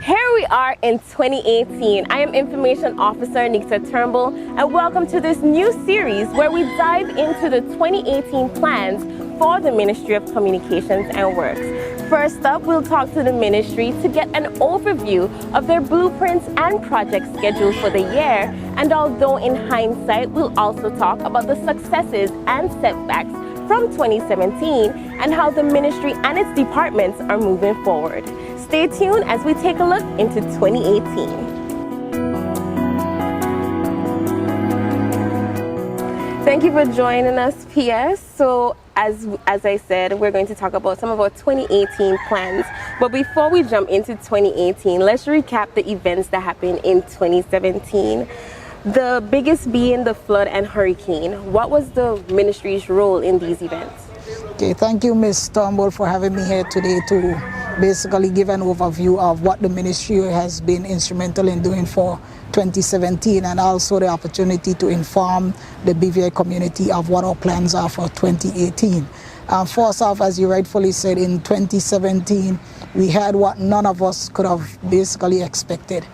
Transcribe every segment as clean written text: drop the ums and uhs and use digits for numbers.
Here we are in 2018. I am Information Officer Nita Turnbull, and welcome to this new series where we dive into the 2018 plans for the Ministry of Communications and Works. First up, we'll talk to the ministry to get an overview of their blueprints and project schedules for the year. And although in hindsight, we'll also talk about the successes and setbacks from 2017 and how the ministry and its departments are moving forward. Stay tuned as we take a look into 2018. Thank you for joining us, PS. So as I said, we're going to talk about some of our 2018 plans. But before we jump into 2018, let's recap the events that happened in 2017. The biggest being the flood and hurricane. What was the ministry's role in these events? Okay, thank you, Ms. Turnbull, for having me here today to basically give an overview of what the ministry has been instrumental in doing for 2017 and also the opportunity to inform the BVI community of what our plans are for 2018. First off, as you rightfully said, in 2017, we had what none of us could have basically expected.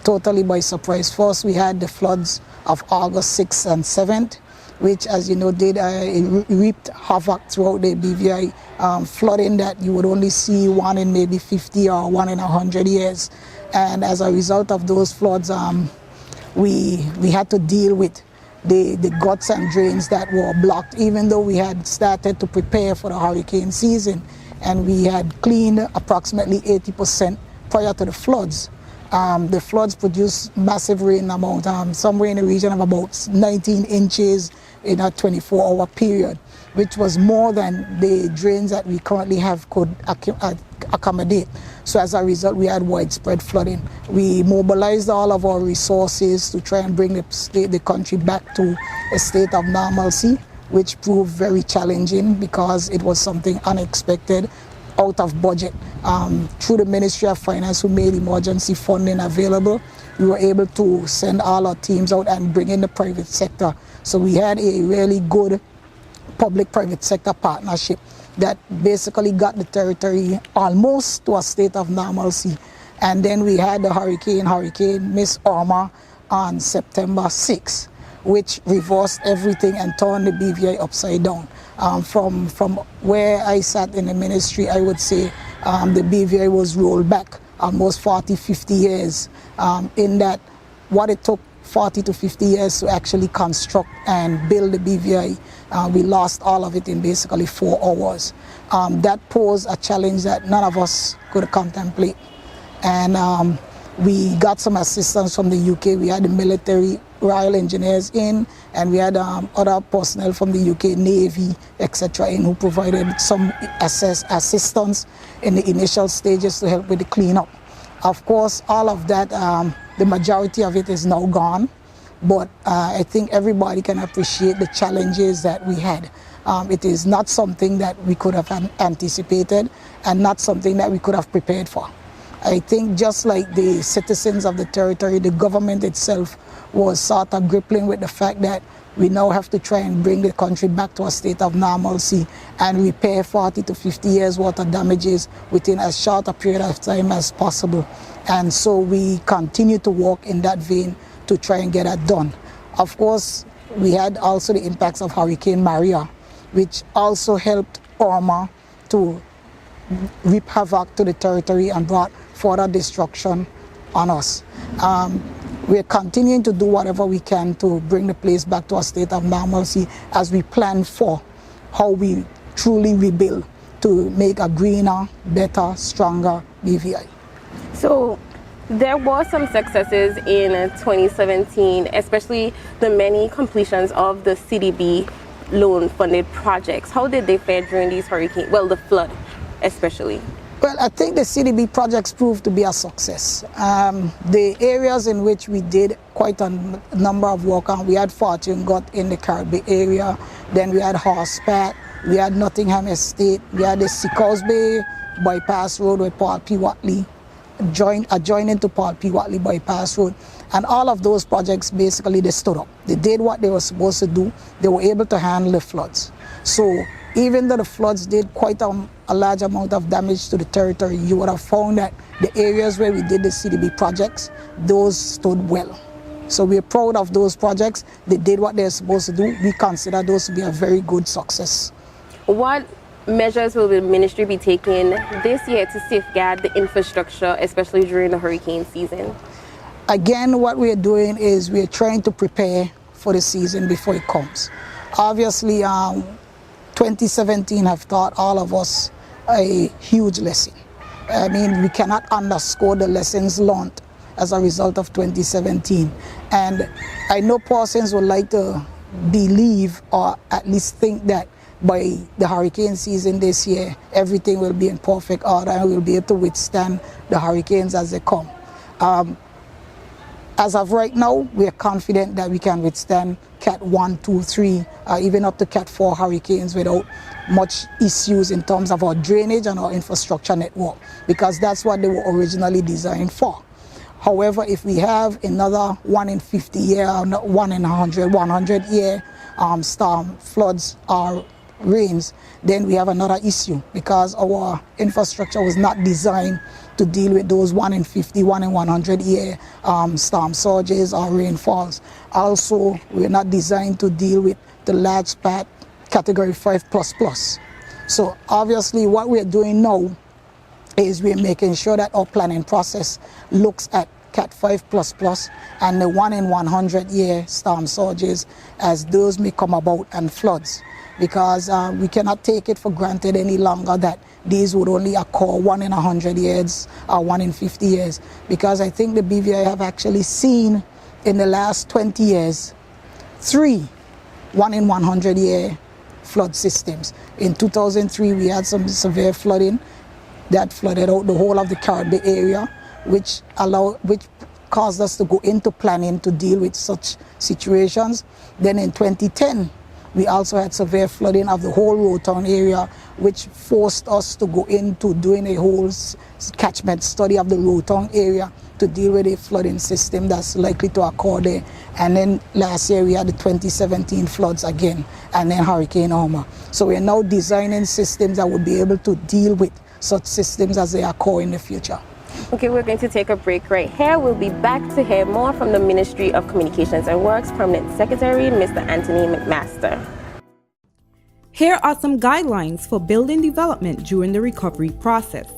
Totally by surprise. First, we had the floods of August 6th and 7th, which, as you know, did reaped havoc throughout the BVI, flooding that you would only see one in maybe 50 or one in 100 years. And as a result of those floods, we had to deal with the guts and drains that were blocked, even though we had started to prepare for the hurricane season, and we had cleaned approximately 80% prior to the floods. The floods produced massive rain amount, somewhere in the region of about 19 inches in a 24-hour period, which was more than the drains that we currently have could accommodate. So as a result, we had widespread flooding. We mobilized all of our resources to try and bring the country back to a state of normalcy, which proved very challenging because it was something unexpected, out of budget. Through the Ministry of Finance, who made emergency funding available, we were able to send all our teams out and bring in the private sector. So we had a really good public-private sector partnership that basically got the territory almost to a state of normalcy. And then we had the Hurricane Miss Irma on September 6th, which reversed everything and turned the BVI upside down. From where I sat in the ministry, I would say the BVI was rolled back almost 40, 50 years, in that what it took 40 to 50 years to actually construct and build the BVI, we lost all of it in basically 4 hours. That posed a challenge that none of us could contemplate. And we got some assistance from the UK. We had the military Royal Engineers in, and we had other personnel from the UK Navy, etc., in who provided some assistance in the initial stages to help with the cleanup. Of course, all of that, the majority of it is now gone, but I think everybody can appreciate the challenges that we had. It is not something that we could have anticipated and not something that we could have prepared for. I think just like the citizens of the territory, the government itself was sort of grappling with the fact that we now have to try and bring the country back to a state of normalcy and repair 40 to 50 years worth of damages within as short a period of time as possible. And so we continue to work in that vein to try and get that done. Of course, we had also the impacts of Hurricane Maria, which also helped Irma to reap havoc to the territory and brought further destruction on us. We're continuing to do whatever we can to bring the place back to a state of normalcy as we plan for how we truly rebuild to make a greener, better, stronger BVI. So there were some successes in 2017, especially the many completions of the CDB loan-funded projects. How did they fare during these hurricanes? Well, the flood especially. Well, I think the CDB projects proved to be a success. The areas in which we did quite a number of work on, we had Fortune Gut in the Caribbean area, then we had Horsepat, we had Nottingham Estate, we had the Seacoast Bay Bypass Road with Paul P. Watley, adjoining to Paul P. Watley Bypass Road. And all of those projects, basically, they stood up. They did what they were supposed to do. They were able to handle the floods. So even though the floods did quite a large amount of damage to the territory, you would have found that the areas where we did the CDB projects, those stood well. So we're proud of those projects. They did what they're supposed to do. We consider those to be a very good success. What measures will the ministry be taking this year to safeguard the infrastructure, especially during the hurricane season? Again, what we're doing is we're trying to prepare for the season before it comes. Obviously, 2017 have taught all of us a huge lesson. I mean, we cannot underscore the lessons learned as a result of 2017. And I know persons would like to believe or at least think that by the hurricane season this year, everything will be in perfect order and we'll be able to withstand the hurricanes as they come. As of right now, we are confident that we can withstand Cat 1, 2, 3, even up to Cat 4 hurricanes without much issues in terms of our drainage and our infrastructure network, because that's what they were originally designed for. However, if we have another 1 in 50 year, 1 in 100 year storm, floods or rains, then we have another issue, because our infrastructure was not designed to deal with those 1 in 50, 1 in 100 year storm surges or rainfalls. Also, we're not designed to deal with the large spat category 5++. So obviously what we're doing now is we're making sure that our planning process looks at Cat 5++ and the 1 in 100 year storm surges as those may come about, and floods, because we cannot take it for granted any longer that these would only occur 1 in 100 years or 1 in 50 years, because I think the BVI have actually seen in the last 20 years 3 1 in 100 year flood systems. In 2003 we had some severe flooding that flooded out the whole of the Caribbean area, which caused us to go into planning to deal with such situations. Then in 2010 we also had severe flooding of the whole Road Town area, which forced us to go into doing a whole catchment study of the Road Town area to deal with a flooding system that's likely to occur there. And then last year we had the 2017 floods again, and then Hurricane Irma. So we're now designing systems that would be able to deal with such systems as they occur in the future. Okay, we're going to take a break right here. We'll be back to hear more from the Ministry of Communications and Works Permanent Secretary, Mr. Anthony McMaster. Here are some guidelines for building development during the recovery process.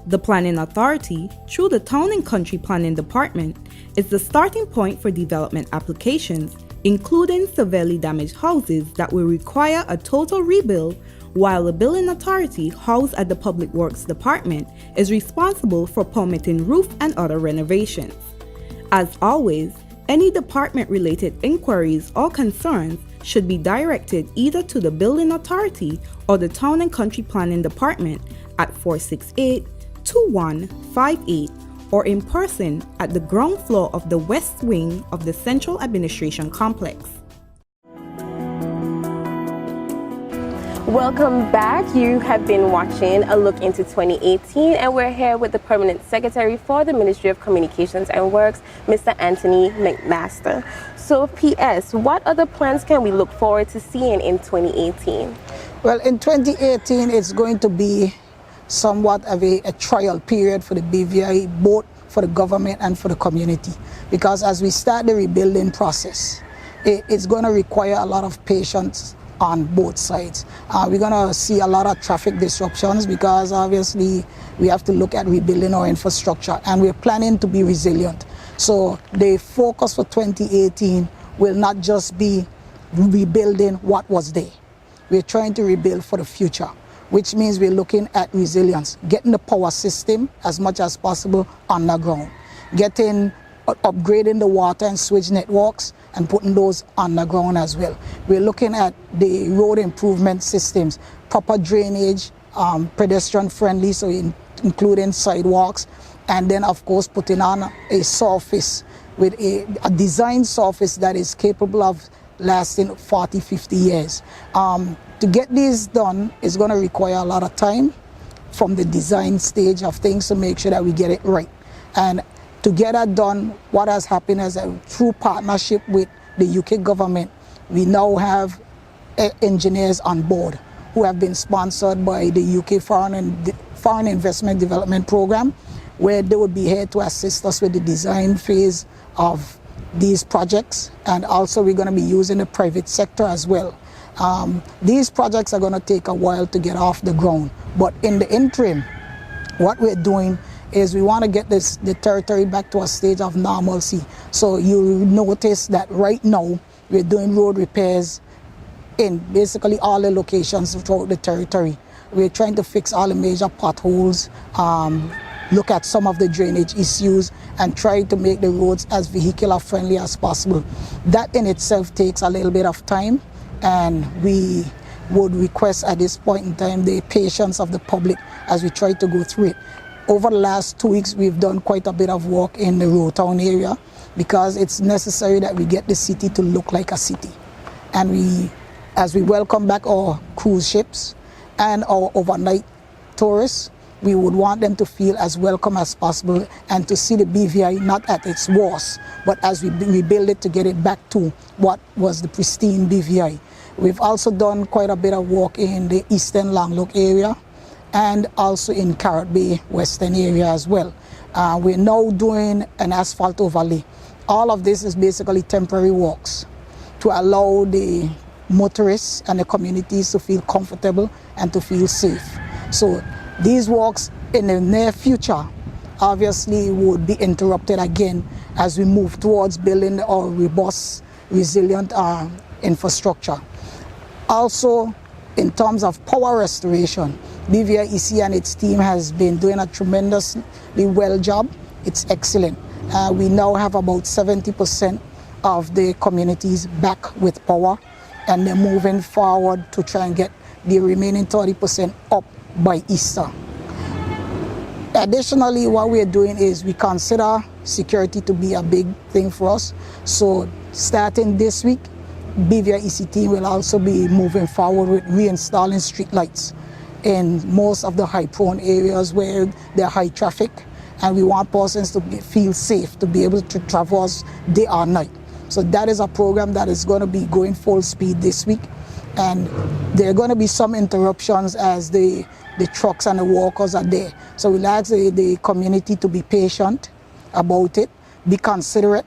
The Planning Authority, through the Town and Country Planning Department, is the starting point for development applications, including severely damaged houses that will require a total rebuild, while the Building Authority, housed at the Public Works Department, is responsible for permitting roof and other renovations. As always, any department-related inquiries or concerns should be directed either to the Building Authority or the Town and Country Planning Department at 468-2158 or in person at the ground floor of the West Wing of the Central Administration Complex. Welcome back. You have been watching A Look into 2018, and we're here with the Permanent Secretary for the Ministry of Communications and Works, Mr. Anthony McMaster. So, PS, what other plans can we look forward to seeing in 2018? Well, in 2018, it's going to be somewhat of a trial period for the BVI, both for the government and for the community, because as we start the rebuilding process, it's going to require a lot of patience on both sides. We're going to see a lot of traffic disruptions, because obviously we have to look at rebuilding our infrastructure, and we're planning to be resilient. So the focus for 2018 will not just be rebuilding what was there. We're trying to rebuild for the future, which means we're looking at resilience, getting the power system as much as possible underground, upgrading the water and sewage networks and putting those underground as well. We're looking at the road improvement systems, proper drainage, pedestrian friendly, so including sidewalks, and then of course putting on a surface with a design surface that is capable of lasting 40-50 years. To get this done is going to require a lot of time from the design stage of things to make sure that we get it right. And to get that done, what has happened is that through partnership with the UK government, we now have engineers on board who have been sponsored by the UK Foreign Investment Development Program, where they would be here to assist us with the design phase of these projects. And also we're going to be using the private sector as well. These projects are going to take a while to get off the ground, but in the interim, what we're doing is we want to get the territory back to a state of normalcy. So you notice that right now we're doing road repairs in basically all the locations throughout the territory. We're trying to fix all the major potholes, look at some of the drainage issues, and try to make the roads as vehicular friendly as possible. That in itself takes a little bit of time, and we would request at this point in time the patience of the public as we try to go through it. Over the last 2 weeks, we've done quite a bit of work in the Road Town area because it's necessary that we get the city to look like a city. And as we welcome back our cruise ships and our overnight tourists, we would want them to feel as welcome as possible and to see the BVI not at its worst, but as we rebuild it to get it back to what was the pristine BVI. We've also done quite a bit of work in the Eastern Langlook area and also in Carrot Bay Western area as well. We're now doing an asphalt overlay. All of this is basically temporary works to allow the motorists and the communities to feel comfortable and to feel safe. So these works in the near future obviously would be interrupted again as we move towards building our robust, resilient infrastructure. Also, in terms of power restoration, BVI EC and its team has been doing a tremendously well job. It's excellent. We now have about 70% of the communities back with power, and they're moving forward to try and get the remaining 30% up by Easter. Additionally, what we're doing is we consider security to be a big thing for us. So starting this week, BVI EC team will also be moving forward with reinstalling street lights in most of the high-prone areas where there are high traffic, and we want persons to feel safe, to be able to traverse day or night. So that is a program that is going to be going full speed this week, and there are going to be some interruptions as the trucks and the workers are there. So we'll ask the community to be patient about it, be considerate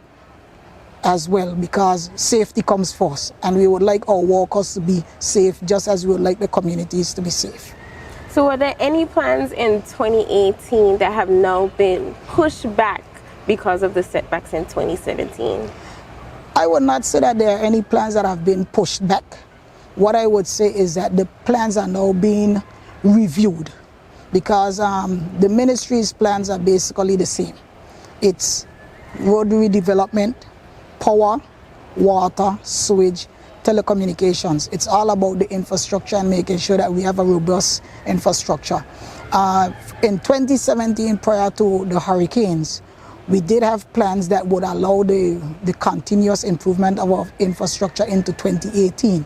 as well, because safety comes first, and we would like our workers to be safe just as we would like the communities to be safe. So are there any plans in 2018 that have now been pushed back because of the setbacks in 2017? I would not say that there are any plans that have been pushed back. What I would say is that the plans are now being reviewed, because the ministry's plans are basically the same. It's road redevelopment, power, water, sewage, telecommunications. It's all about the infrastructure and making sure that we have a robust infrastructure. In 2017, prior to the hurricanes, we did have plans that would allow the continuous improvement of our infrastructure into 2018.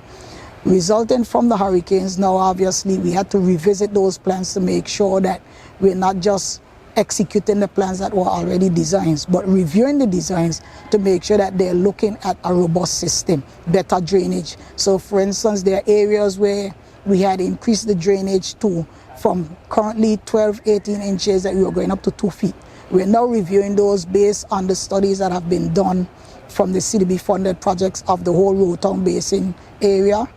Resulting from the hurricanes, now obviously we had to revisit those plans to make sure that we're not just executing the plans that were already designed, but reviewing the designs to make sure that they're looking at a robust system, better drainage. So for instance, there are areas where we had increased the drainage from currently 12, 18 inches that we were going up to 2 feet. We're now reviewing those based on the studies that have been done from the CDB funded projects of the whole Road Town Basin area.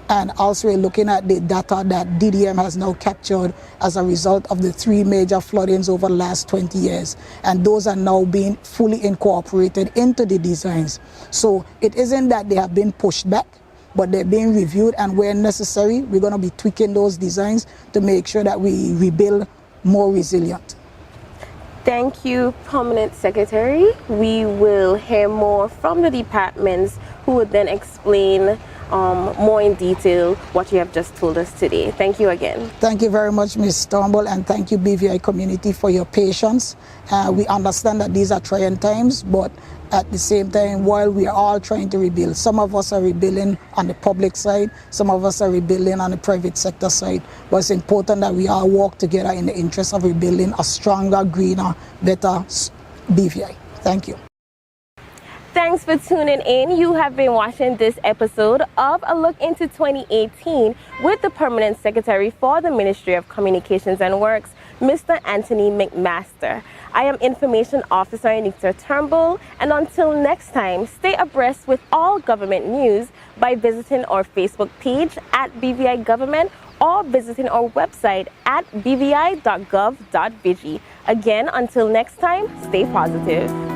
And also we're looking at the data that DDM has now captured as a result of the 3 major floodings over the last 20 years. And those are now being fully incorporated into the designs. So it isn't that they have been pushed back, but they're being reviewed, and where necessary, we're going to be tweaking those designs to make sure that we rebuild more resilient. Thank you, Permanent Secretary. We will hear more from the departments who would then explain more in detail what you have just told us today. Thank you again. Thank you very much, Ms. Turnbull, and thank you, BVI community, for your patience. We understand that these are trying times, but at the same time, while we are all trying to rebuild, some of us are rebuilding on the public side, some of us are rebuilding on the private sector side, but it's important that we all work together in the interest of rebuilding a stronger, greener, better BVI. Thank you. Thank Thanks for tuning in. You have been watching this episode of A Look into 2018 with the Permanent Secretary for the Ministry of Communications and Works, Mr. Anthony McMaster. I am Information Officer Anita Turnbull, and until next time, stay abreast with all government news by visiting our Facebook page at BVI Government or visiting our website at bvi.gov.bg. Again, until next time, stay positive.